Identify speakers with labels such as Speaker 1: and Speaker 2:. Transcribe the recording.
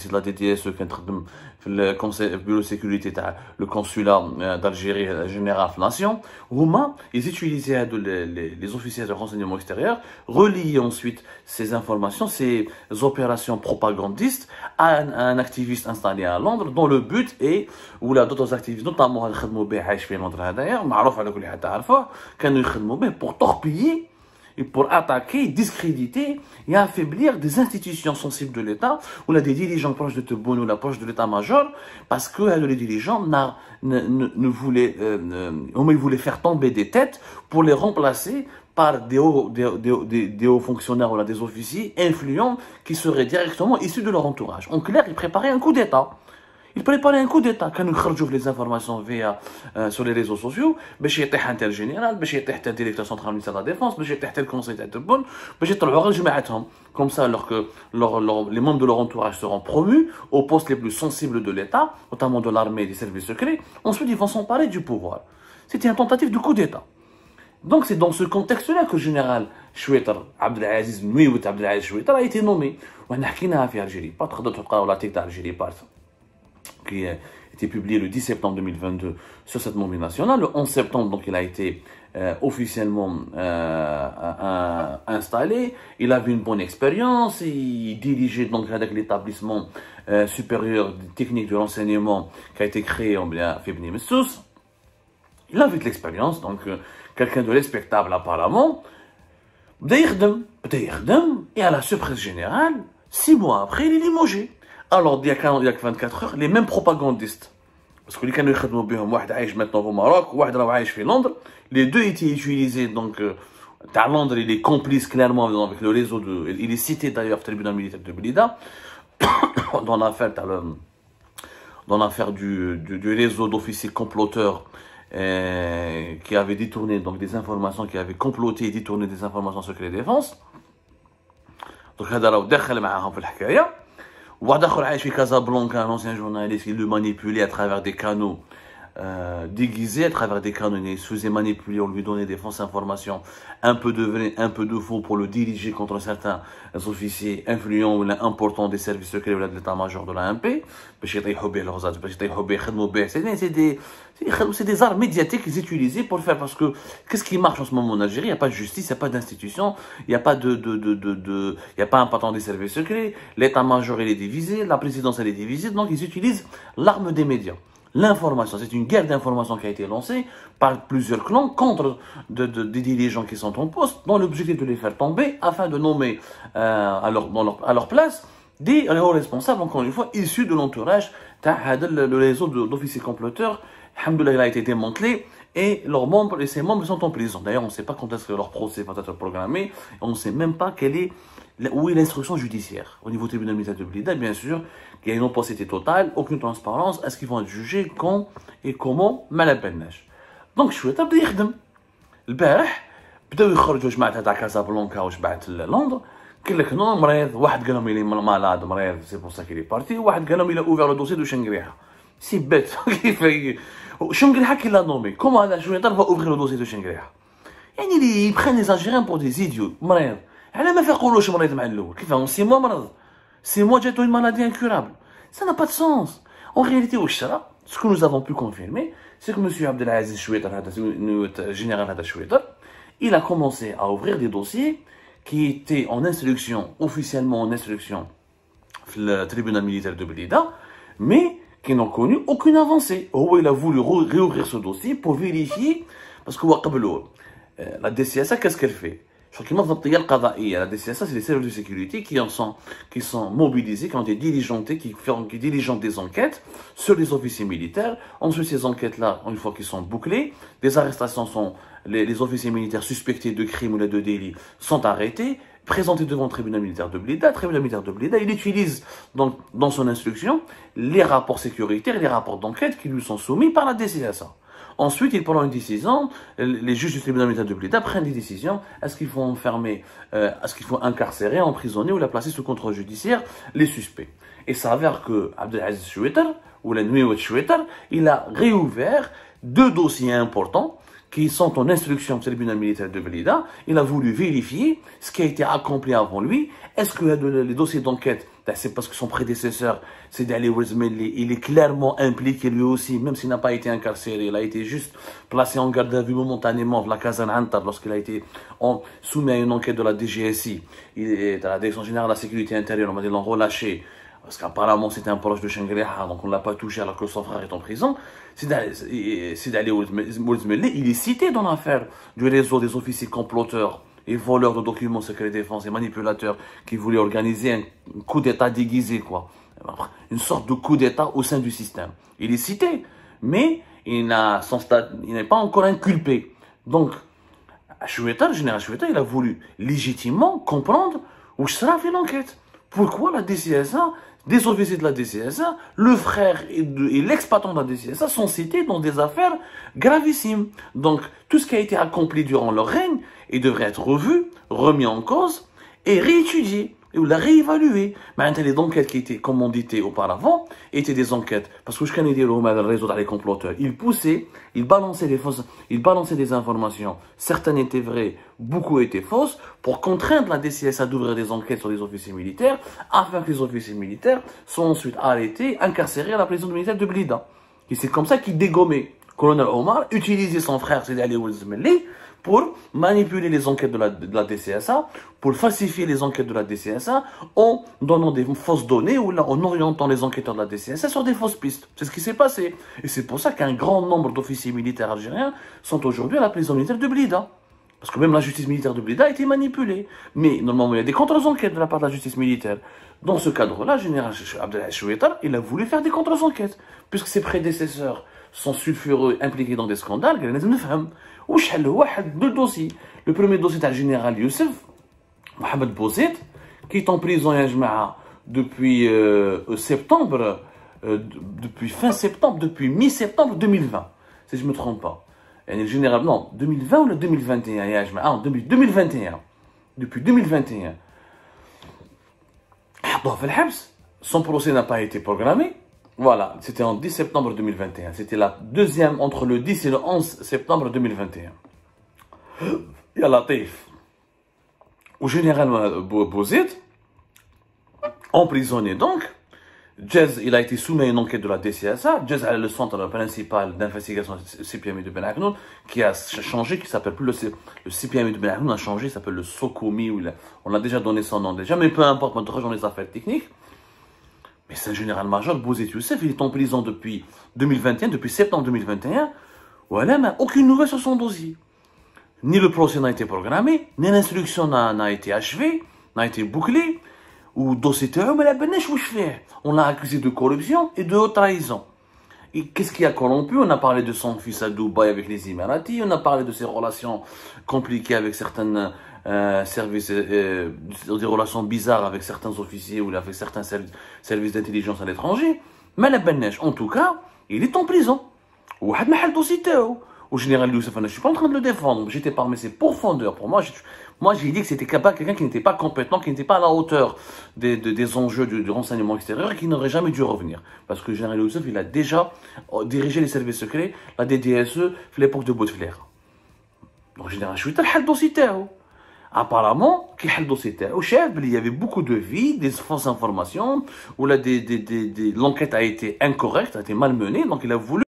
Speaker 1: officier de la DTSE qui خدم في le bureau de sécurité تاع le consulat d'Algérie général في Nation. هما ils utilisaient les officiers de renseignement extérieur, reliaient ensuite ces informations, ces opérations propagandistes à un activiste installé à Londres dont le but est ولا d'autres activistes notamment اللي خدموا به عايش في لندن هذايا معروف على كل حد تعرفه كانوا يخدموا به pour torpiller et pour attaquer, discréditer et affaiblir des institutions sensibles de l'État ou là des dirigeants proches de Tebboune ou la proche de l'état-major parce que les dirigeants ne voulaient, ils voulaient faire tomber des têtes pour les remplacer par des hauts fonctionnaires ou là, des officiers influents qui seraient directement issus de leur entourage. En clair, ils préparaient un coup d'État. Il préparait un coup d'État quand nous cherchons les informations via sur les réseaux sociaux. باش يطيح un tel général, باش يطيح tel directeur central du ministère de la Défense, باش يطيح tel conseil de Tebboune, باش يطلعوا غير جماعتهم. Comme ça, alors que les membres de leur entourage seront promus aux postes les plus sensibles de l'État, notamment de l'armée et des services secrets, ensuite ils vont s'emparer du pouvoir. C'était une tentative de coup d'État. Donc c'est dans ce contexte-là que le général Chouetar, Abdelaziz Nouiout Abdelaziz Chouetar a été nommé. On a حكيناها في Algérie. Pas trop d'autres cas, l'article d'Algérie qui a été publié le 10 septembre 2022 sur cette nomination-là. Le 11 septembre, donc, il a été officiellement installé. Il avait une bonne expérience. Il dirigeait donc avec l'établissement supérieur technique de renseignement qui a été créé en Febni Messous. Il avait de l'expérience, donc quelqu'un de respectable apparemment. Et à la surprise générale, 6 mois après, il est limogé. Alors, il y a que 24 heures, les mêmes propagandistes, parce que les canaux خدموا بهم واحد عايش maintenant au Maroc, واحد راه عايش في Londres, les deux étaient utilisés donc à Londres, il est complice clairement avec le réseau de, il est cité d'ailleurs au tribunal militaire de Blida dans l'affaire du réseau d'officiers comploteurs qui avaient détourné donc des informations, qui avaient comploté et détourné des informations secret défense. Donc هذا راه دخل معاهم في الحكايه. واحد اخر عايش في كازابلانكا, un ancien journaliste qui le manipulait à travers des canaux déguisés, à travers des canaux, il se faisait manipuler, on lui donnait des fausses informations, un peu de vrai, un peu de faux pour le diriger contre certains officiers influents ou importants des services secrets ou de l'état-major de la MP. C'est des armes médiatiques qu'ils utilisaient pour le faire, parce que qu'est-ce qui marche en ce moment en Algérie? Il n'y a pas de justice, il n'y a pas d'institution, il n'y a pas il n'y a pas un patron des services secrets, l'état-major il est divisé, la présidence elle est divisée, donc ils utilisent l'arme des médias. L'information, c'est une guerre d'information qui a été lancée par plusieurs clans contre des dirigeants qui sont en poste, dans l'objectif de les faire tomber afin de nommer à leur place des hauts responsables, encore une fois, issus de l'entourage. Le réseau d'officiers comploteurs, alhamdoulilah, il a été démantelé et ses membres sont en prison. D'ailleurs, on ne sait pas quand est-ce que leur procès va être programmé, on ne sait même pas où est l'instruction judiciaire. Au niveau du tribunal militaire de Blida, bien sûr, il y a une opacité totale, aucune transparence. Est-ce qu'ils vont être jugés quand et comment? ما على بالناش. Donc شوية بدا يخدم. البارح بداو يخرجوا جماعة تاع كازابلانكا وجماعة لندن. قال لك نو مريض, واحد قال لهم il est malade, مريض, c'est pour ça qu'il est parti. واحد قال لهم il a ouvert le dossier de Chengriha. C'est bête. Chengriha qui l'a nommé. Comment هذا شوية va ouvrir le dossier de Chengriha? يعني ils prennent les Algériens pour des idiots. مريض. على ما فيقولوش مريض مع الاول. كيفاه 6 mois مرض. 6 mois جاتو une maladie incurable. Ça n'a pas de sens. En réalité, ce que nous avons pu confirmer, c'est que M. Abdelaziz Chouetar, général Hada Chouetar, il a commencé à ouvrir des dossiers qui étaient en instruction, officiellement en instruction, le tribunal militaire de Blida, mais qui n'ont connu aucune avancée. Il a voulu réouvrir ce dossier pour vérifier, parce que la DCSA, qu'est-ce qu'elle fait? La DCSA, c'est les services de sécurité qui sont mobilisés, qui ont été diligentés, qui diligentent des enquêtes sur les officiers militaires. Ensuite, ces enquêtes-là, une fois qu'ils sont bouclées, les arrestations sont, les officiers militaires suspectés de crimes ou de délits sont arrêtés, présentés devant le tribunal militaire de Blida. Le tribunal militaire de Blida, il utilise donc, dans son instruction les rapports sécuritaires et les rapports d'enquête qui lui sont soumis par la DCSA. Ensuite, ils prennent une décision, les juges du tribunal militaire de Blida prennent des décisions, est-ce qu'il faut enfermer, est-ce qu'il faut incarcérer, emprisonner ou la placer sous contrôle judiciaire les suspects. Et ça s'avère que Abdelaziz Chouetar, ou la Nouiout Chouetar, il a réouvert 2 dossiers importants qui sont en instruction au tribunal militaire de Blida. Il a voulu vérifier ce qui a été accompli avant lui. Est-ce que les dossiers d'enquête, c'est parce que son prédécesseur, c'est Ali Oulzmeli, il est clairement impliqué lui aussi, même s'il n'a pas été incarcéré, il a été juste placé en garde à vue momentanément de la Kazan Antar lorsqu'il a été soumis à une enquête de la DGSI. Il est à la Direction générale de la sécurité intérieure, on va dire l'ont relâché, parce qu'apparemment c'était un proche de Shengriha, donc on ne l'a pas touché alors que son frère est en prison. C'est Ali Oulzmeli, il est cité dans l'affaire du réseau des officiers comploteurs et voleurs de documents secrets défense et manipulateurs qui voulaient organiser un coup d'État déguisé, quoi. Une sorte de coup d'État au sein du système. Il est cité, mais il n'est pas encore inculpé. Donc, le général Chouetar, il a voulu légitimement comprendre où sera fait l'enquête. Pourquoi la DCSA, des officiers de la DCSA, le frère et l'ex-patron de la DCSA sont cités dans des affaires gravissimes. Donc, tout ce qui a été accompli durant leur règne, il devrait être revu, remis en cause et réétudié, ou la réévalué. Mais les enquêtes qui étaient commandités auparavant étaient des enquêtes. Parce que je connais le réseau des comploteurs. Ils poussaient, ils balançaient des informations. Certaines étaient vraies, beaucoup étaient fausses, pour contraindre la DCS à d'ouvrir des enquêtes sur les officiers militaires, afin que les officiers militaires soient ensuite arrêtés, incarcérés à la prison militaire de Blida. Et c'est comme ça qu'ils dégommaient. Colonel Omar utilisait son frère, c'est Ali Oulzmeli, pour manipuler les enquêtes de la DCSA, pour falsifier les enquêtes de la DCSA, en donnant des fausses données ou en orientant les enquêteurs de la DCSA sur des fausses pistes. C'est ce qui s'est passé. Et c'est pour ça qu'un grand nombre d'officiers militaires algériens sont aujourd'hui à la prison militaire de Blida. Parce que même la justice militaire de Blida a été manipulée. Mais normalement, il y a des contre-enquêtes de la part de la justice militaire. Dans ce cadre-là, le général Abdelhaï Chouetar, il a voulu faire des contre-enquêtes. Puisque ses prédécesseurs sont sulfureux, impliqués dans des scandales, il y a deux dossiers. Le premier dossier est le général Youssef Mohamed Bouzid, qui est en prison depuis septembre, depuis fin septembre, depuis mi-septembre 2020, si je ne me trompe pas. Et le général, non, 2020 ou le 2021, 2021. Depuis 2021. Son procès n'a pas été programmé. Voilà, c'était en 10 septembre 2021. C'était la deuxième entre le 10 et le 11 septembre 2021. Il y a Latif. Au général Bouzid, emprisonné donc, Djez, il a été soumis à une enquête de la DCSA. Djez a le centre principal d'investigation CPMI de Ben Aknoun, qui a changé, qui s'appelle plus le CPMI de Ben Aknoun, a changé, il s'appelle le Sokomi, on a déjà donné son nom déjà, mais peu importe, on rejoint les affaires techniques. Mais c'est un général-major, Bouzid Youssef, il est en prison depuis 2021, depuis septembre 2021. Voilà, mais aucune nouvelle sur son dossier. Ni le procès n'a été programmé, ni l'instruction n'a été achevée, n'a été bouclée. Ou dossier mais la benèche, on l'a accusé de corruption et de haute trahison. Et qu'est-ce qui a corrompu? On a parlé de son fils à Dubaï avec les Émiratis, on a parlé de ses relations compliquées avec certains services, des relations bizarres avec certains officiers ou avec certains services d'intelligence à l'étranger. Mais la benèche, en tout cas, il est en prison. Ou had mahal dossier au général Youssef, je ne suis pas en train de le défendre, j'étais parmi ses profondeurs. Pour moi, j'ai dit que c'était quelqu'un qui n'était pas compétent, qui n'était pas à la hauteur des enjeux du renseignement extérieur et qui n'aurait jamais dû revenir. Parce que le général Youssef, il a déjà dirigé les services secrets, la DDSE, à l'époque de Bouteflika. Donc, le général Chouetar, il a le dossier. Apparemment, il y avait beaucoup de vides, des fausses informations, où l'enquête a été incorrecte, a été malmenée, donc il a voulu